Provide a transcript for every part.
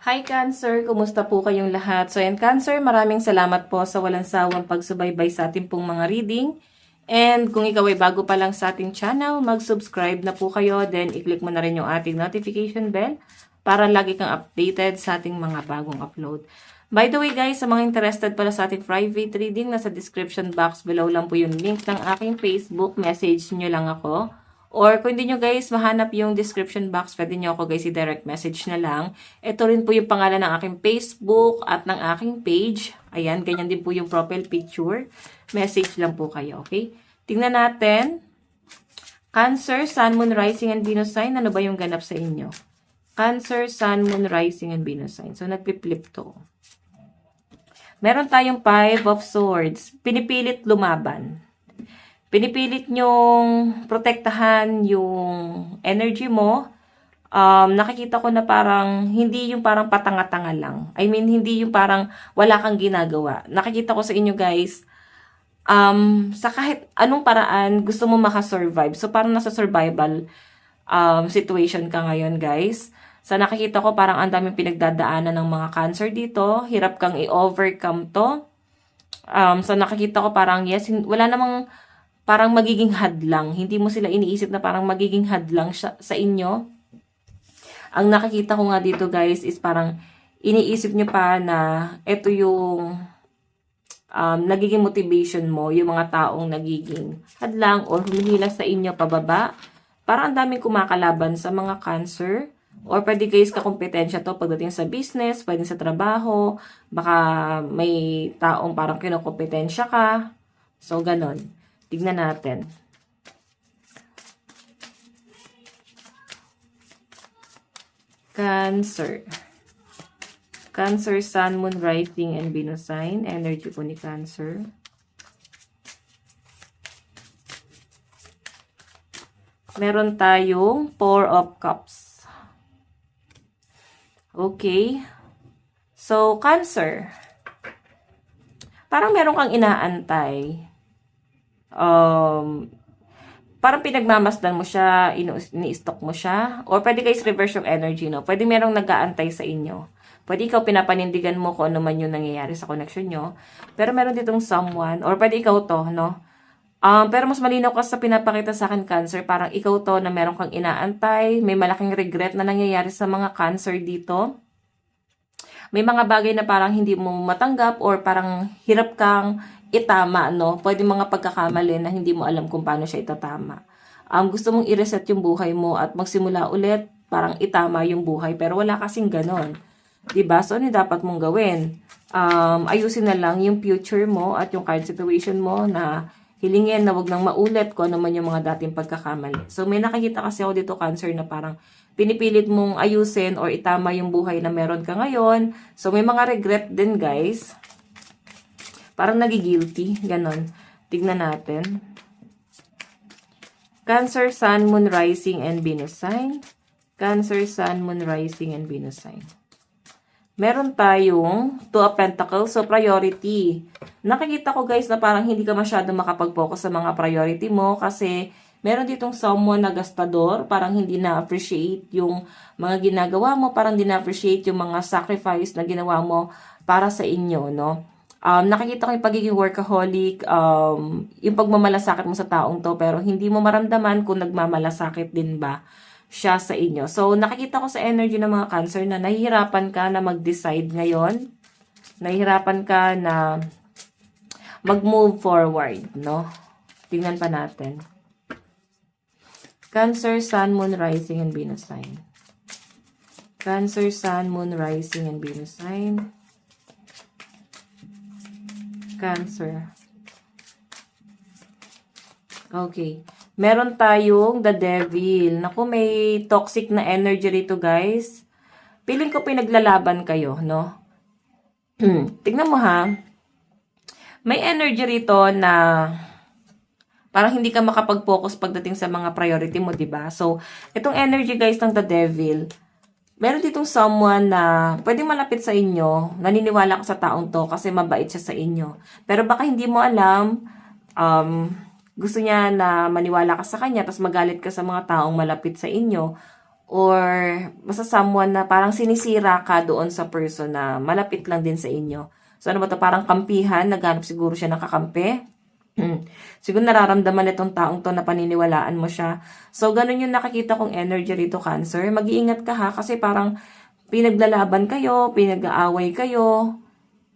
Hi Cancer! Kumusta po kayong lahat? So yan Cancer, maraming salamat po sa walang sawang pagsubaybay sa ating pong mga reading. And kung ikaw ay bago pa lang sa ating channel, mag-subscribe na po kayo. Then i-click mo na rin yung ating notification bell para lagi kang updated sa ating mga bagong upload. By the way guys, sa mga interested pala sa ating private reading, nasa description box below lang po yung link ng aking Facebook. Message nyo lang ako. Or kung hindi nyo guys mahanap yung description box, pwede nyo ako guys i-direct message na lang. Ito rin po yung pangalan ng aking Facebook at ng aking page. Ayan, ganyan din po yung profile picture. Message lang po kayo, okay? Tingnan natin. Cancer, Sun, Moon, Rising, and Venus sign. Ano ba yung ganap sa inyo? Cancer, Sun, Moon, Rising, and Venus sign. So, nagpi-flip to. Meron tayong Five of Swords. Pinipilit lumaban. Pinipilit nyong protektahan yung energy mo. Nakikita ko na parang hindi yung parang patanga-tanga lang. I mean, hindi yung parang wala kang ginagawa. Nakikita ko sa inyo guys, sa kahit anong paraan gusto mo makasurvive. So parang nasa survival situation ka ngayon guys. Sa nakikita ko parang ang daming pinagdadaanan ng mga cancer dito. Hirap kang i-overcome to. So nakikita ko parang yes, wala namang parang magiging hadlang. Hindi mo sila iniisip na parang magiging hadlang sa inyo. Ang nakikita ko nga dito guys is parang iniisip nyo pa na ito yung nagiging motivation mo, yung mga taong nagiging hadlang or humihila sa inyo pababa. Parang ang daming kumakalaban sa mga cancer. Or pwede guys kakompetensya to pagdating sa business, pwede sa trabaho, baka may taong parang kinokompetensya ka. So, ganon. Tignan natin. Cancer. Cancer, Sun, Moon, Rising, and Venus sign. Energy po ni Cancer. Meron tayong Four of Cups. Okay. So, Cancer. Parang meron kang inaantay. Parang pinagmamasdan mo siya, ini-stock mo siya, or pwede guys reverse yung energy, no? Pwede merong nag-aantay sa inyo. Pwede ikaw pinapanindigan mo kung ano man yung nangyayari sa connection nyo. Pero meron ditong someone, or pwede ikaw to, no? Pero mas malinaw ka sa pinapakita sa akin, Cancer, parang ikaw to na meron kang inaantay, may malaking regret na nangyayari sa mga Cancer dito. May mga bagay na parang hindi mo matanggap or parang hirap kang itama, no? Pwede mga pagkakamali na hindi mo alam kung paano siya itatama. Gusto mong i-reset yung buhay mo at magsimula ulit, parang itama yung buhay, pero wala kasing ganon. Diba? So, ano dapat mong gawin? Ayusin na lang yung future mo at yung current situation mo na hilingin na wag nang maulit kung ano man yung mga dating pagkakamali. So, may nakikita kasi ako dito, Cancer, na parang pinipilit mong ayusin or itama yung buhay na meron ka ngayon. So, may mga regret din, guys. Parang nagigilty. Ganon. Tignan natin. Cancer, Sun, Moon, Rising, and Venus sign. Cancer, Sun, Moon, Rising, and Venus sign. Meron tayong Two of Pentacles. So, priority. Nakikita ko guys na parang hindi ka masyado makapag-focus sa mga priority mo kasi meron ditong someone na gastador. Parang hindi na-appreciate yung mga ginagawa mo. Parang hindi na-appreciate yung mga sacrifice na ginawa mo para sa inyo, no? Nakikita ko yung pagiging workaholic, yung pagmamalasakit mo sa taong to, pero hindi mo maramdaman kung nagmamalasakit din ba siya sa inyo. So, nakikita ko sa energy ng mga Cancer na nahihirapan ka na mag-decide ngayon. Nahihirapan ka na mag-move forward, no? Tingnan pa natin. Cancer, Sun, Moon, Rising, and Venus sign. Cancer, Sun, Moon, Rising, and Venus sign. Cancer. Okay. Meron tayong the devil. Naku, may toxic na energy rito, guys. Feeling ko pinaglalaban kayo, no? Tignan mo, ha. May energy rito na parang hindi ka makapag-focus pagdating sa mga priority mo, diba? So, itong energy, guys, ng the devil, meron ditong someone na pwedeng malapit sa inyo, naniniwala ka sa taong to kasi mabait siya sa inyo. Pero baka hindi mo alam, gusto niya na maniwala ka sa kanya, tapos magalit ka sa mga taong malapit sa inyo, or basta someone na parang sinisira ka doon sa person na malapit lang din sa inyo. So ano ba to? Parang kampihan, naghanap siguro siya ng kakampi. Siguro nararamdaman itong taong to na paniniwalaan mo siya. So ganun yung nakikita kong energy rito, Cancer. Mag-iingat ka ha, kasi parang pinaglalaban kayo, pinag-aaway kayo.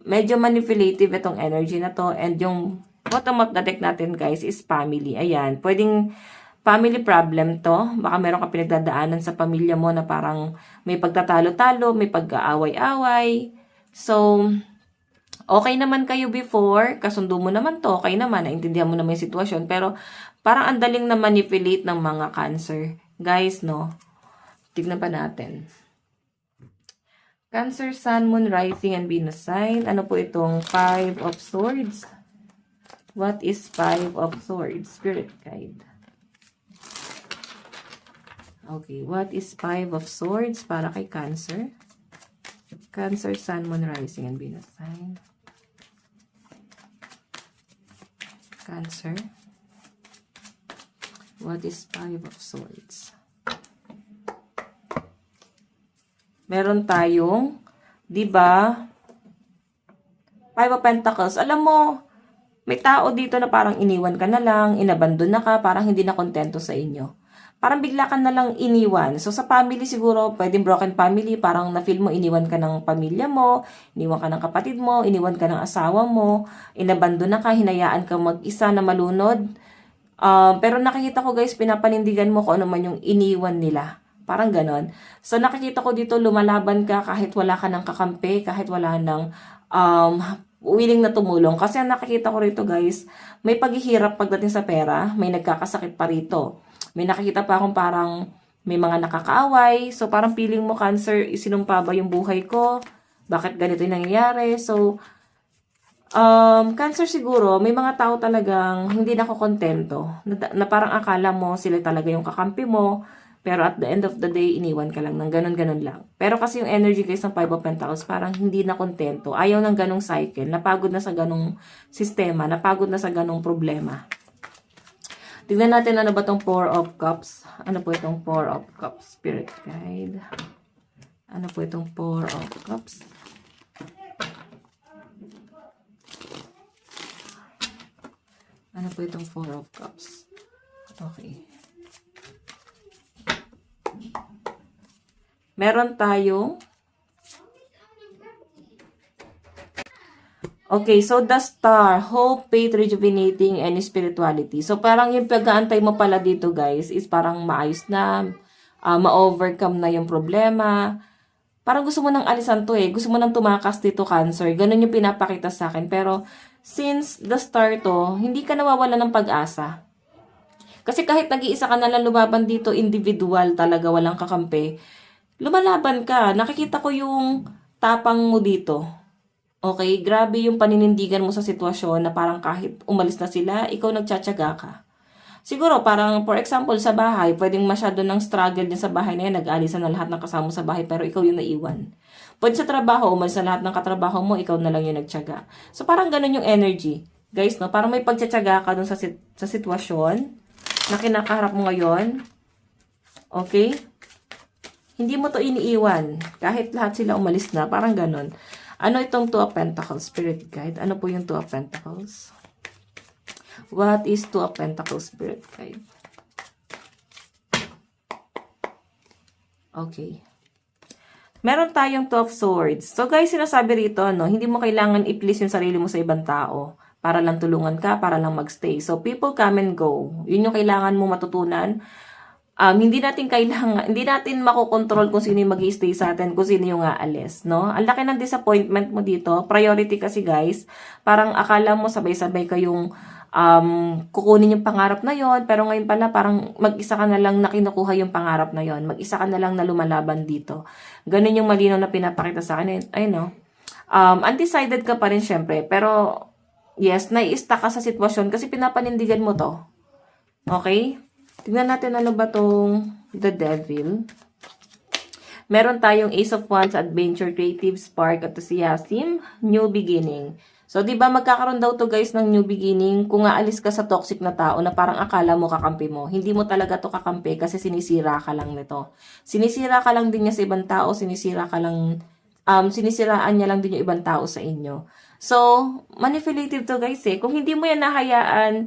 Medyo manipulative itong energy na to. And yung bottom of the deck natin, guys, is family. Ayan, pwedeng family problem to. Baka meron ka pinagdadaanan sa pamilya mo na parang may pagtatalo-talo, may pag-aaway-away. So, okay naman kayo before, kasundo mo naman to, okay naman, naintindihan mo naman yung sitwasyon, pero parang ang daling na manipulate ng mga Cancer. Guys, no? Tignan pa natin. Cancer, Sun, Moon, Rising, and Venus sign. Ano po itong 5 of Swords? What is 5 of Swords? Spirit guide. Okay, what is 5 of Swords para kay Cancer? Cancer, Sun, Moon, Rising, and Venus sign. Cancer. What is 5 of Swords? Meron tayong, 'di ba? 5 of Pentacles. Alam mo, may tao dito na parang iniwan ka na lang, inabandon na ka, parang hindi na kontento sa inyo. Parang bigla ka na lang iniwan. So, sa family siguro, pwedeng broken family, parang na-feel mo, iniwan ka ng pamilya mo, iniwan ka ng kapatid mo, iniwan ka ng asawa mo, inabandon na ka, hinayaan ka mag-isa na malunod. Pero nakikita ko, guys, pinapanindigan mo kung ano man yung iniwan nila. Parang ganon. So, nakikita ko dito, lumalaban ka kahit wala ka ng kakampi, kahit wala ng willing na tumulong. Kasi ang nakikita ko rito, guys, may paghihirap pagdating sa pera, may nagkakasakit pa rito. May nakikita pa akong parang may mga nakakaaway. So, parang feeling mo, Cancer, isinumpa ba yung buhay ko? Bakit ganito yung nangyayari? So, Cancer siguro, may mga tao talagang hindi nakokontento. Na parang akala mo sila talaga yung kakampi mo. Pero at the end of the day, iniwan ka lang ng ganun-ganun lang. Pero kasi yung energy, guys, ng 5 of Pentacles, parang hindi na kontento. Ayaw ng ganung cycle. Napagod na sa ganung sistema. Napagod na sa ganung problema. Tignan natin ano ba tong 4 of Cups. Ano po itong 4 of Cups? Spirit guide. Ano po itong 4 of Cups? Ano po itong 4 of Cups? Okay. Meron tayong okay, so the Star, hope, faith, rejuvenating, and spirituality. So, parang yung pag-aantay mo pala dito, guys, is parang maayos na, ma-overcome na yung problema. Parang gusto mo nang alisan to eh. Gusto mo nang tumakas dito, Cancer. Ganun yung pinapakita sa akin. Pero, since the Star to, hindi ka nawawala ng pag-asa. Kasi kahit nag-iisa ka na lang lumaban dito, individual talaga, walang kakampi, lumalaban ka. Nakikita ko yung tapang mo dito. Okay, grabe yung paninindigan mo sa sitwasyon na parang kahit umalis na sila, ikaw nagtsatsaga ka. Siguro parang for example sa bahay, pwedeng masyado ng struggle din sa bahay na yan, nag-aalisan na lahat ng kasama sa bahay pero ikaw yung naiwan. Pwede sa trabaho, umalis na lahat ng katrabaho mo, ikaw na lang yung nagtsaga. So parang ganun yung energy. Guys, no? Parang may pagtsatsaga ka dun sa sitwasyon na kinakaharap mo ngayon. Okay? Hindi mo to iniiwan. Kahit lahat sila umalis na, parang ganun. Ano itong 2 of Pentacles, Spirit Guide? Ano po yung 2 of Pentacles? What is 2 of Pentacles, Spirit Guide? Okay. Meron tayong 2 of Swords. So guys, sinasabi rito, no, hindi mo kailangan i-please yung sarili mo sa ibang tao para lang tulungan ka, para lang magstay. So people come and go. Yun yung kailangan mo matutunan. Hindi natin makokontrol kung sino yung mag-i-stay sa atin, kung sino yung aalis, no? Ang laki ng disappointment mo dito. Priority kasi, guys. Parang akala mo sabay-sabay kayong kukunin yung pangarap na yon, pero ngayon pala parang mag-isa ka na lang na kinukuha yung pangarap na yon. Mag-isa ka na lang na lumalaban dito. Ganun yung malinaw na pinapakita sa akin. Ay, no? Undecided ka pa rin, syempre. Pero, yes, nai-stuck ka sa sitwasyon kasi pinapanindigan mo to. Okay? Tingnan natin ano ba tong The Devil. Meron tayong Ace of Wands, Adventure, Creative, Spark, Enthusiasm, New Beginning. So, di ba magkakaroon daw to guys ng new beginning kung aalis ka sa toxic na tao na parang akala mo kakampi mo. Hindi mo talaga to kakampi kasi sinisira ka lang nito. Sinisira ka lang din niya sa ibang tao, sinisiraan niya lang din yung ibang tao sa inyo. So, manipulative to guys eh. Kung hindi mo yan nahayaan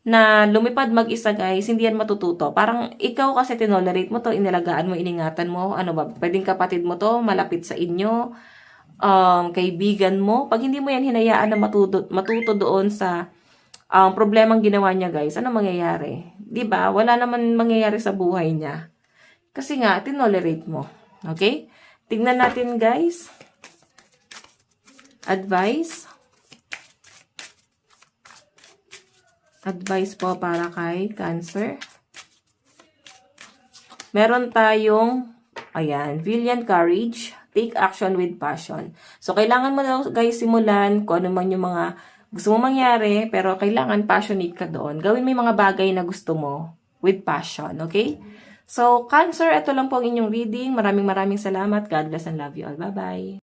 na lumipad mag-isa guys, hindi yan matututo. Parang ikaw kasi tinolerate mo to, inalagaan mo, iningatan mo, ano ba, pwedeng kapatid mo to, malapit sa inyo, kaibigan mo. Pag hindi mo yan hinayaan na matuto doon sa problemang ginawa niya guys, ano mangyayari? 'Di ba? Wala naman mangyayari sa buhay niya. Kasi nga, tinolerate mo. Okay? Tignan natin guys. Advice. Advice po para kay Cancer. Meron tayong, ayan, Valiant Courage. Take action with passion. So, kailangan mo daw guys simulan kung ano man yung mga gusto mo mangyari, pero kailangan passionate ka doon. Gawin mo yung mga bagay na gusto mo with passion, okay? So, Cancer, ito lang po ang inyong reading. Maraming salamat. God bless and love you all. Bye-bye.